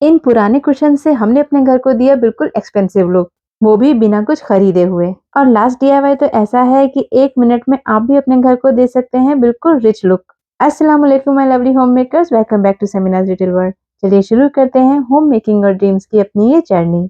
इन पुराने कुशन से हमने अपने घर को दिया बिल्कुल एक्सपेंसिव लुक, वो भी बिना कुछ खरीदे हुए। और लास्ट डीआईवाई तो ऐसा है कि 1 मिनट में आप भी अपने घर को दे सकते हैं बिल्कुल रिच लुक। अस्सलाम वालेकुम my lovely home makers, welcome back to Semina's little world. चलिए शुरू करते हैं होम मेकिंग और ड्रीम्स की अपनी ये जर्नी।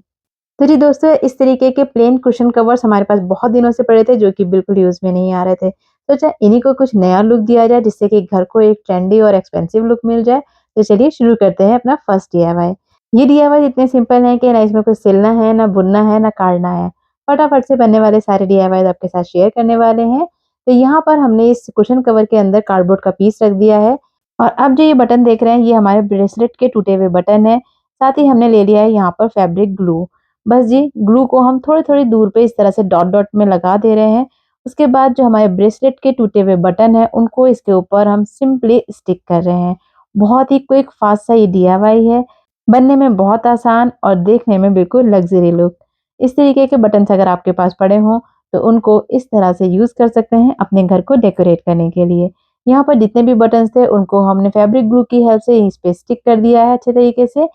तो जी दोस्तों, इस तरीके के प्लेन कुशन कवर्स हमारे पास बहुत दिनों से पड़े थे जो कि बिल्कुल यूज में नहीं आ रहे थे। तो चाहे इन्हीं को कुछ नया लुक दिया जाए जिससे कि घर को एक ट्रेंडी और एक्सपेंसिव लुक मिल जाए। तो चलिए शुरू करते हैं अपना फर्स्ट डीआईवाई। ये डीआईवाई इतने सिंपल है कि ना इसमें कुछ सिलना है, ना बुनना है, ना काटना है। फटाफट से बनने वाले सारे डीआईवाई आपके साथ शेयर करने वाले हैं। तो यहाँ पर हमने इस कुशन कवर के अंदर कार्डबोर्ड का पीस रख दिया है। और अब जो ये बटन देख रहे हैं ये हमारे ब्रेसलेट के टूटे हुए बटन है। साथ ही हमने ले लिया है यहाँ पर फैब्रिक ग्लू। बस जी ग्लू को हम थोड़ी-थोड़ी दूर पे इस तरह से डॉट-डॉट में लगा दे रहे हैं। उसके बाद जो हमारे ब्रेसलेट के टूटे हुए बटन हैं, उनको इसके ऊपर हम सिंपली स्टिक कर रहे हैं। बहुत ही क्विक फास्ट सा ये डीआईवाई है, बनने में बहुत आसान और देखने में बिल्कुल लग्ज़री लुक। इस तरीके के बटन्स अगर आपके पास पड़े हों, तो उनको इस तरह से यूज़ कर सकते हैं अपने घर को डेकोरेट करने के लिए। यहाँ पर जितने भी बटन्स थे, उनको हमने फैब्रिक ग्लू की हेल्प से इस पे स्टिक कर दिया है अच्छे तरीके से।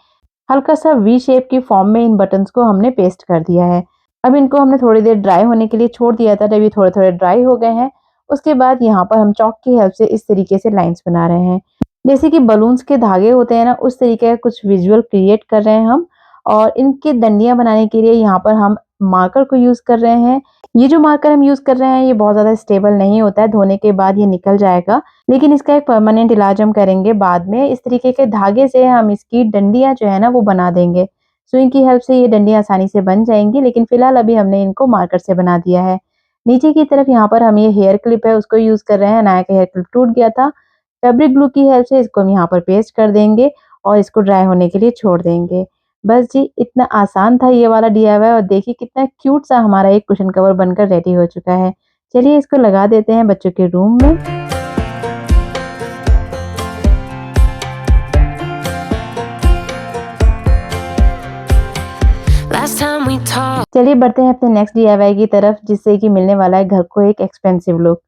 हल्का-सा वी शेप की फॉर्म में इन बटन्स को हमने पेस्ट कर दिया है। अब इनको हमने थोड़ी देर ड्राई होने के लिए छोड़ दिया था, जब ये थोड़े-थोड़े ड्राई हो गए हैं, उसके बाद यहाँ पर हम चॉक की हेल्प से इस तरीके से लाइन्स बना रहे हैं। जैसे कि बलून्स के धागे होते हैं ना, उस तरीके का कुछ विजुअल क्रिएट कर रहे हैं हम। और इनकी डंडियाँ बनाने के लिए यहाँ पर हम मार्कर को यूज़ कर रहे हैं। ये जो मार्कर हम यूज़ कर रहे हैं, ये बहुत ज़्यादा स्टेबल नहीं होता है, धोने के बाद ये निकल जाएगा। लेकिन इसका एक परमानेंट इलाज हम करेंगे बाद में। इस तरीके के धागे से हम इसकी डंडियाँ जो है ना वो बना देंगे। सुई की हेल्प से ये डंडियाँ आसानी से बन जाएँगी, लेकिन फिलहाल अभी हमने इनको मार्कर से बना दिया है। नीचे की तरफ यहाँ पर हम ये हेयर क्लिप है उसको यूज़ कर रहे हैं, नाया का हेयर क्लिप टूट गया था। फैब्रिक ग्लू की हेल्प से इसको हम यहाँ पर पेस्ट कर देंगे और इसको ड्राई होने के लिए छोड़ देंगे। बस जी इतना आसान था ये वाला डीआईवाई, और देखिए कितना क्यूट सा हमारा एक कुशन कवर बनकर रेडी हो चुका है। चलिए इसको लगा देते हैं बच्चों के रूम में। Last time we talked, चलिए बढ़ते हैं अपने नेक्स्ट डीआईवाई की तरफ, जिससे कि मिलने वाला है घर को एक एक्सपेंसिव लुक।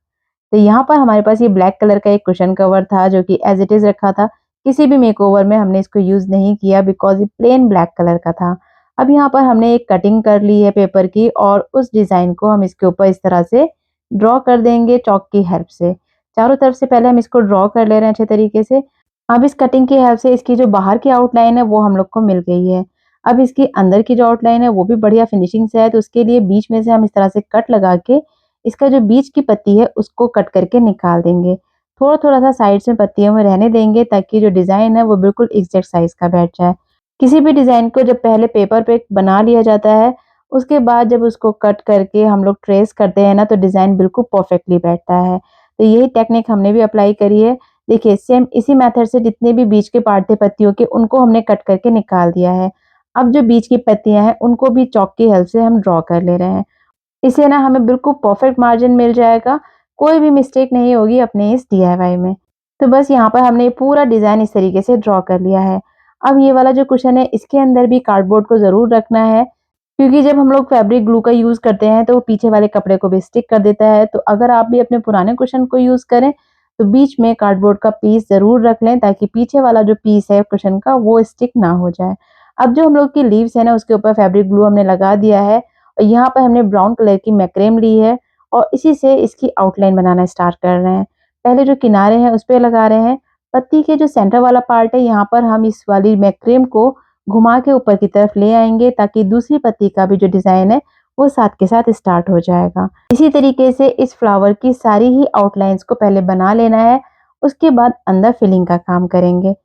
तो यहाँ पर हमारे पास ये ब्लैक कलर का एक कुशन कवर था जो कि एज़ इट इज़ रखा था। किसी भी मेकओवर में हमने इसको यूज़ नहीं किया बिकॉज़ ये प्लेन ब्लैक कलर का था। अब यहाँ पर हमने एक कटिंग कर ली है पेपर की, और उस डिज़ाइन को हम इसके ऊपर इस तरह से ड्रॉ कर देंगे चॉक की हेल्प से। चारों तरफ से पहले हम इसको ड्रॉ कर ले रहे हैं अच्छे तरीके से। अब इस कटिंग की हेल्प से इसकी जो बाहर की आउटलाइन है वो हम लोग को मिल गई है। अब इसकी अंदर की जो आउटलाइन है वो भी बढ़िया फिनिशिंग से है, तो उसके लिए बीच में से हम इस तरह से कट लगा के इसका जो बीच की पत्ती है उसको कट करके निकाल देंगे। थोड़ा-थोड़ा सा साइड्स में पत्तियों में रहने देंगे ताकि जो डिज़ाइन है वो बिल्कुल एग्ज़ैक्ट साइज़ का बैठ जाए। किसी भी डिज़ाइन को जब पहले पेपर पे बना लिया जाता है, उसके बाद जब उसको कट करके हम लोग ट्रेस करते हैं ना, तो डिज़ाइन बिल्कुल परफेक्टली बैठता है। तो यही टेक्निक हमने भी अप्लाई करी है। देखिए सेम इसी मेथड से जितने भी बीच के पार्ट थे पत्तियों के, उनको हमने कट करके निकाल दिया है। अब जो बीच की पत्तियाँ हैं उनको भी चॉक की हेल्प से हम ड्रॉ कर ले रहे हैं। इससे ना हमें बिल्कुल परफेक्ट मार्जिन मिल जाएगा, कोई भी मिस्टेक नहीं होगी अपने इस डीआईवाई में। तो बस यहाँ पर हमने पूरा डिज़ाइन इस तरीके से ड्रॉ कर लिया है। अब ये वाला जो कुशन है इसके अंदर भी कार्डबोर्ड को ज़रूर रखना है, क्योंकि जब हम लोग फैब्रिक ग्लू का यूज़ करते हैं तो वो पीछे वाले कपड़े को भी स्टिक कर देता है। तो अगर आप भी अपने पुराने कुशन को यूज़ करें, तो बीच में कार्डबोर्ड का पीस ज़रूर रख लें ताकि पीछे वाला जो पीस है कुशन का वो स्टिक ना हो जाए। अब जो हम लोग की लीव्स है ना उसके ऊपर फैब्रिक ग्लू हमने लगा दिया है, और यहाँ पर हमने ब्राउन कलर की मैक्रेम ली है और इसी से इसकी आउटलाइन बनाना स्टार्ट कर रहे हैं। पहले जो किनारे हैं उस पे लगा रहे हैं। पत्ती के जो सेंटर वाला पार्ट है यहाँ पर हम इस वाली मैक्रेम को घुमा के ऊपर की तरफ ले आएँगे ताकि दूसरी पत्ती का भी जो डिज़ाइन है वो साथ के साथ स्टार्ट हो जाएगा। इसी तरीके से इस फ्लावर की सारी ही आउटलाइन्स को पहले बना लेना है, उसके बाद अंदर फिलिंग का काम करेंगे।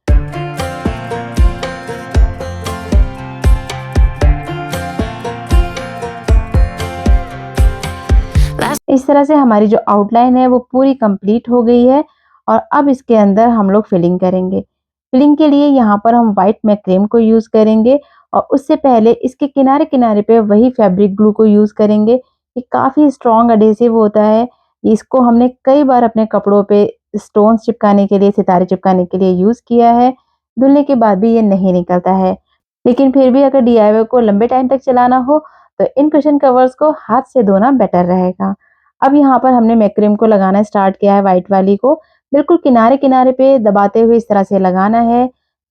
last इस तरह से हमारी जो आउटलाइन है वो पूरी कंप्लीट हो गई है, और अब इसके अंदर हम लोग फिलिंग करेंगे। फिलिंग के लिए यहाँ पर हम व्हाइट मैक्रेम को यूज़ करेंगे, और उससे पहले इसके किनारे-किनारे पे वही फैब्रिक ग्लू को यूज़ करेंगे। ये काफ़ी स्ट्रॉन्ग एडहेसिव होता है। इसको हमने कई बार अपने कपड़ों पे स्टोन्स चिपकाने के लिए, सितारे चिपकाने के लिए यूज़ किया है। धुलने के बाद भी ये नहीं निकलता है। लेकिन फिर भी अगर डीआईवाई को लंबे टाइम तक चलाना हो, तो इन कुशन कवर्स को हाथ से धोना बेटर रहेगा। अब यहाँ पर हमने मैक्रेम को लगाना स्टार्ट किया है, व्हाइट वाली को। बिल्कुल किनारे-किनारे पे दबाते हुए इस तरह से लगाना है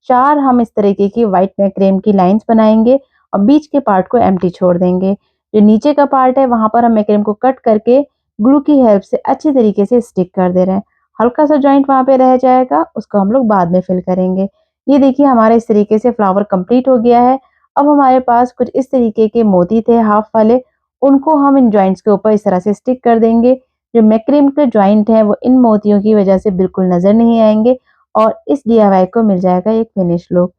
4 हम इस तरीके की व्हाइट मैक्रेम की लाइंस बनाएंगे और बीच के पार्ट को एम्प्टी छोड़ देंगे। जो नीचे का पार्ट है वहां पर हम मैक्रेम को कट करके ग्लू की हेल्प से अच्छी तरीके से स्टिक कर दे रहे हैं। हल्का सा जॉइंट वहां पे रह जाएगा, उसको हम लोग बाद में फिल करेंगे। ये देखिए हमारे इस तरीके से फ्लावर कंप्लीट हो गया है। अब हमारे पास कुछ इस तरीके के मोती थे हाफ वाले, उनको हम इन जॉइंट्स के ऊपर इस तरह से स्टिक कर देंगे। जो मैक्रेम के जॉइंट है वो इन मोतियों की वजह से बिल्कुल नजर नहीं आएंगे और इस डीआईवाई को मिल जाएगा एक फिनिश लुक।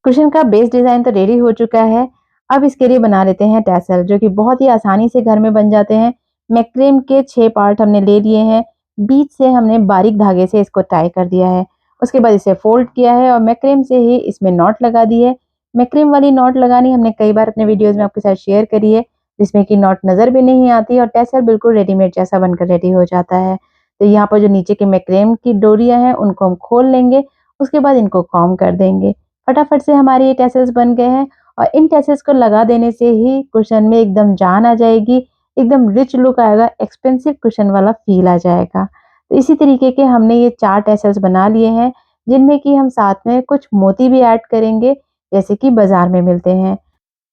कुशन का बेस डिजाइन तो रेडी हो चुका है। अब इसके लिए बना लेते हैं टैसल, जो कि बहुत ही आसानी से घर में बन जाते हैं। मैक्रेम के 6 पार्ट हमने ले लिए हैं। बीच से हमने बारीक धागे से इसको टाई कर दिया है। उसके बाद इसे फोल्ड किया है और मैक्रेम से ही इसमें नॉट लगा दी है। मैक्रेम वाली नॉट लगानी हमने कई बार अपने वीडियोस में आपके साथ शेयर करी है, जिसमें कि नॉट नजर भी नहीं आती और टैसल बिल्कुल रेडीमेड जैसा बनकर रेडी हो जाता है। तो यहाँ पर जो नीचे के मैक्रेम की डोरियां हैं उनको हम खोल लेंगे। उसके बाद इनको कॉम कर देंगे। फटाफट से हमारे ये टैसल्स बन गए हैं और इन टैसल्स को लगा देने से ही कुशन में एकदम जान आ जाएगी, एकदम रिच लुक आएगा, एक्सपेंसिव कुशन वाला फील आ जाएगा। तो इसी तरीके के हमने ये 4 टैसल्स बना लिए हैं, जिनमें कि हम साथ में कुछ मोती भी ऐड करेंगे, जैसे कि बाजार में मिलते हैं।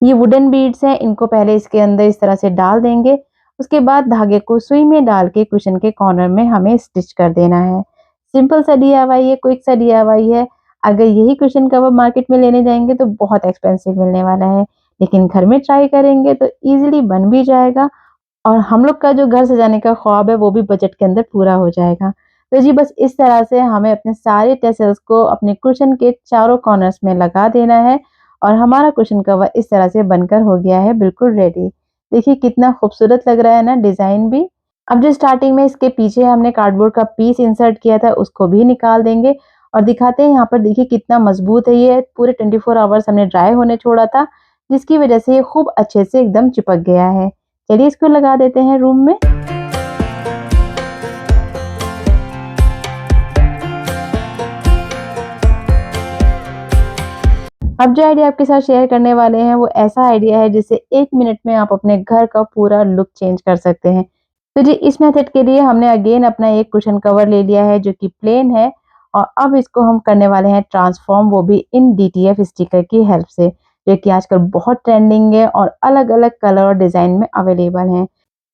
ये वुडन बीड्स हैं, इनको पहले इसके अंदर इस तरह से डाल देंगे। उसके बाद धागे को सुई में डाल के कुशन के कॉर्नर में हमें स्टिच कर देना है। सिंपल सा डीआईवाई है, क्विक सा डीआईवाई है। अगर यही कुशन कवर मार्केट में लेने जाएंगे तो बहुत एक्सपेंसिव मिलने वाला है, लेकिन घर में ट्राई करेंगे तो इजीली बन भी जाएगा और हम लोग का जो घर सजाने का ख्वाब है वो भी बजट के अंदर पूरा हो जाएगा। तो जी बस इस तरह से हमें अपने सारे टेसल्स को अपने कुशन के चारों कॉर्नर्स में लगा देना है और हमारा कुशन कवर इस तरह से बनकर हो गया है बिल्कुल रेडी। देखिए कितना खूबसूरत लग रहा है ना डिजाइन भी। अब जो स्टार्टिंग में इसके पीछे हमने कार्डबोर्ड का पीस इंसर्ट किया था उसको भी निकाल देंगे और दिखाते हैं। यहाँ पर देखिए कितना मजबूत है, ये पूरे 24 आवर्स हमने ड्राई होने छोड़ा था, जिसकी वजह से ये खूब अच्छे से एकदम चिपक गया है। चलिए इसको लगा देते हैं रूम में। अब जो आइडिया आपके साथ शेयर करने वाले हैं वो ऐसा आइडिया है जिससे 1 मिनट में आप अपने घर का पूरा लुक चेंज कर सकते हैं। तो जी इस मेथड के लिए हमने अगेन अपना एक कुशन कवर ले लिया है जो कि प्लेन है और अब इसको हम करने वाले हैं ट्रांसफॉर्म, वो भी इन डीटीएफ स्टिकर की हेल्प से, जो कि आजकल बहुत ट्रेंडिंग है और अलग अलग कलर और डिजाइन में अवेलेबल हैं।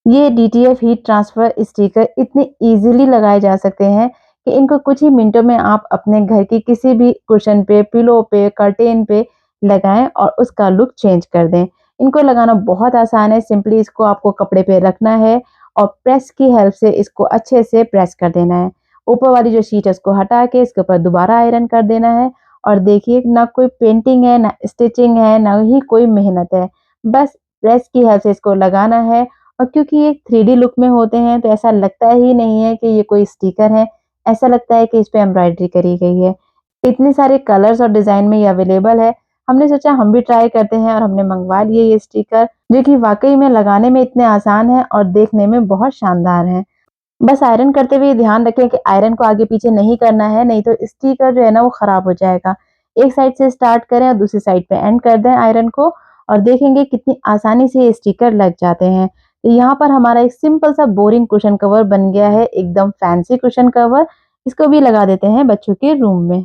ये डीटीएफ हीट ट्रांसफर स्टिकर इतने इजीली लगाए जा सकते हैं कि इनको कुछ ही मिनटों में आप अपने घर की किसी भी कुशन पे, पिलो पे, कर्टेन पे लगाएं और उसका लुक चेंज कर दें। इनको लगाना बहुत आसान है। सिंपली इसको आपको कपड़े पे रखना है और प्रेस की हेल्प से इसको अच्छे से प्रेस कर देना है। ऊपर वाली जो शीट है उसको हटा के इसके ऊपर दोबारा आयरन कर देना है और देखिए ना कोई पेंटिंग है, ना स्टिचिंग है, ना ही कोई मेहनत है। बस प्रेस की हेल्प से इसको लगाना है और क्योंकि ये 3D लुक में होते हैं तो ऐसा लगता ही नहीं है कि ये कोई स्टिकर है, ऐसा लगता है कि इस पे एम्ब्रॉयडरी करी गई है। इतने सारे कलर्स और डिजाइन में ये अवेलेबल है। हमने सोचा हम भी ट्राई करते हैं और हमने मंगवा लिए ये स्टिकर, जो कि वाकई में लगाने में इतने आसान है और देखने में बहुत शानदार है। बस आयरन करते हुए ध्यान रखें कि आयरन को आगे पीछे नहीं करना है, नहीं तो स्टिकर जो है ना वो खराब हो जाएगा। एक साइड से स्टार्ट करें और दूसरी साइड पे एंड कर दें आयरन को और देखेंगे कितनी आसानी से ये स्टिकर लग जाते हैं। तो यहाँ पर हमारा एक सिंपल सा बोरिंग कुशन कवर बन गया है, एकदम फैंसी कुशन कवर। इसको भी लगा देते हैं बच्चों के रूम में।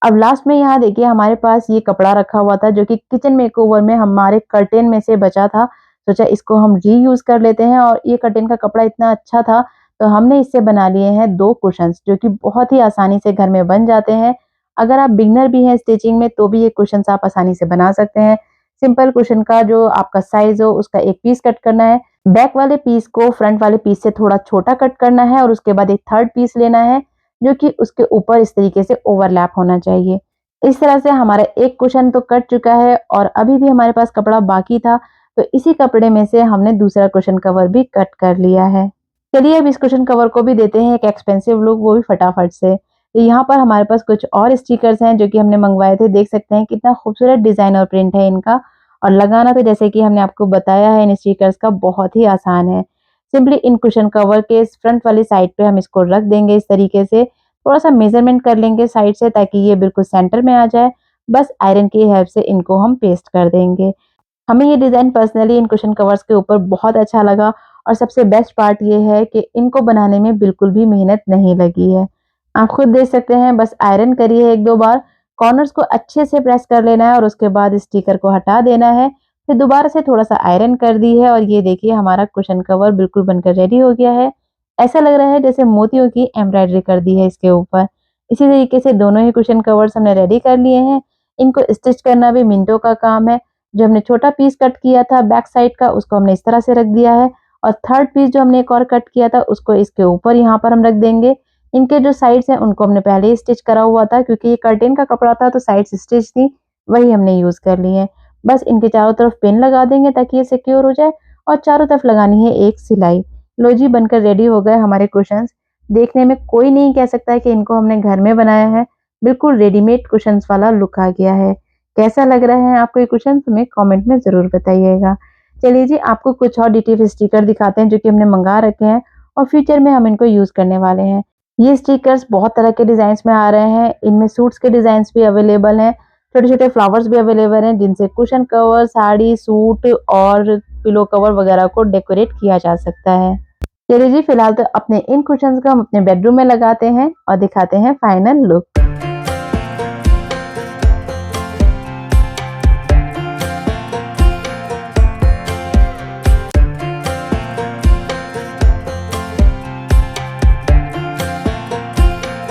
अब लास्ट में यहाँ देखिए हमारे पास ये कपड़ा रखा हुआ था जो कि किचन मेकओवर में हमारे कर्टेन में से बचा था। सोचा इसको हम रीयूज कर लेते हैं और ये कर्टेन का कपड़ा इतना अच्छा था तो हमने इससे बना लिए हैं 2 कुशन्स, जो कि बहुत ही आसानी से घर में बन जाते हैं। अगर आप बिगनर भी हैं स्टिचिंग में तो भी ये कुशन्स आप आसानी से बना सकते हैं। सिंपल कुशन का जो आपका साइज हो उसका एक पीस कट करना है, बैक वाले पीस को फ्रंट वाले पीस से थोड़ा छोटा कट करना है और उसके बाद एक थर्ड पीस लेना है जो कि उसके ऊपर इस तरीके से ओवरलैप होना चाहिए। इस तरह से हमारा एक कुशन तो कट चुका है और अभी भी हमारे पास कपड़ा बाकी था, तो इसी कपड़े में से हमने दूसरा कुशन कवर भी कट कर लिया है। चलिए अब इस कुशन कवर को भी देते हैं एक एक्सपेंसिव लुक, वो भी फटाफट से। तो यहाँ पर हमारे पास कुछ और स्टिकर्स हैं जो कि हमने मंगवाए थे। देख सकते हैं कितना खूबसूरत डिजाइन और प्रिंट है इनका और लगाना तो जैसे कि हमने आपको बताया है इन स्टिकर्स का बहुत ही आसान है। सिंपली इन कुशन कवर के फ्रंट वाली साइड पे हम इसको रख देंगे इस तरीके से, थोड़ा सा मेजरमेंट कर लेंगे साइड से ताकि ये बिल्कुल सेंटर में आ जाए। बस आयरन की हेल्प से इनको हम पेस्ट कर देंगे। हमें ये design personally in cushion covers के ऊपर बहुत अच्छा लगा और सबसे बेस्ट पार्ट ये है कि इनको बनाने में बिल्कुल भी मेहनत नहीं लगी है। आप खुद देख सकते हैं, बस आयरन करिए 1-2 बार, कॉर्नर्स को अच्छे से प्रेस कर लेना है और उसके बाद स्टिकर को हटा देना है। फिर दोबारा से थोड़ा-सा आयरन कर दी है और ये देखिए हमारा कुशन कवर बिल्कुल बनकर रेडी हो गया है। ऐसा लग रहा है जैसे मोतियों की एम्ब्रॉयडरी कर दी है इसके ऊपर। इसी तरीके से दोनों ही कुशन कवर्स हमने रेडी कर लिए हैं। इनको स्टिच करना भी मिनटों का काम है। जो हमने छोटा पीस कट किया था बैक साइड का, उसको हमने इस तरह से रख दिया है और थर्ड पीस जो हमने एक और कट किया था उसको इसके ऊपर यहाँ पर हम रख देंगे। इनके जो साइड्स हैं उनको हमने पहले ही स्टिच करा हुआ था क्योंकि ये कर्टेन का कपड़ा था तो साइड्स स्टिच थी, वही हमने यूज़ कर ली है। बस इनके चारों तरफ पिन लगा देंगे ताकि ये सिक्योर हो जाए और चारों तरफ लगानी है एक सिलाई। लो जी, बनकर रेडी हो गए हमारे कुशन्स। देखने में कोई नहीं कह सकता है कि इनको हमने घर में बनाया है। बिल्कुल रेडीमेड कुशन्स वाला लुक आ गया है। कैसा लग रहा है आपको ये कुशन्स, हमें कमेंट में ज़रूर बताइएगा। चलिए जी, आपको कुछ और डिटेल स्टिकर दिखाते हैं जो कि हमने मंगा रखे हैं और फ्यूचर में हम इनको यूज़ करने वाले हैं। ये स्टिकर्स बहुत तरह के डिज़ाइन्स में आ रहे हैं। इनमें सूट्स के डिज़ाइन्स भी अवेलेबल हैं, छोटे-छोटे फ्लावर्स भी अवेलेबल हैं जिनसे कुशन कवर, साड़ी, सूट और पिलो कवर वगैरह को डेकोरेट किया जा सकता है। चलिए जी, फिलहाल तो अपने इन कुशन्स को हम अपने बेडरूम में लगाते हैं और दिखाते हैं फाइनल लुक।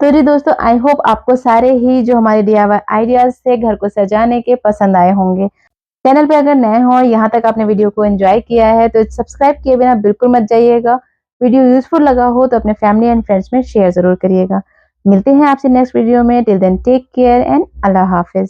तो जी दोस्तों, आई होप आपको सारे ही जो हमारे डीआईवाई आइडियाज़ थे घर को सजाने के पसंद आए होंगे। चैनल पे अगर नए हो और यहाँ तक आपने वीडियो को एंजॉय किया है तो सब्सक्राइब किए बिना बिल्कुल मत जाइएगा। वीडियो यूज़फुल लगा हो तो अपने फैमिली एंड फ्रेंड्स में शेयर ज़रूर करिएगा। मिलते हैं आपसे नेक्स्ट वीडियो में। Till then take care and अल्लाह हाफ़िज़।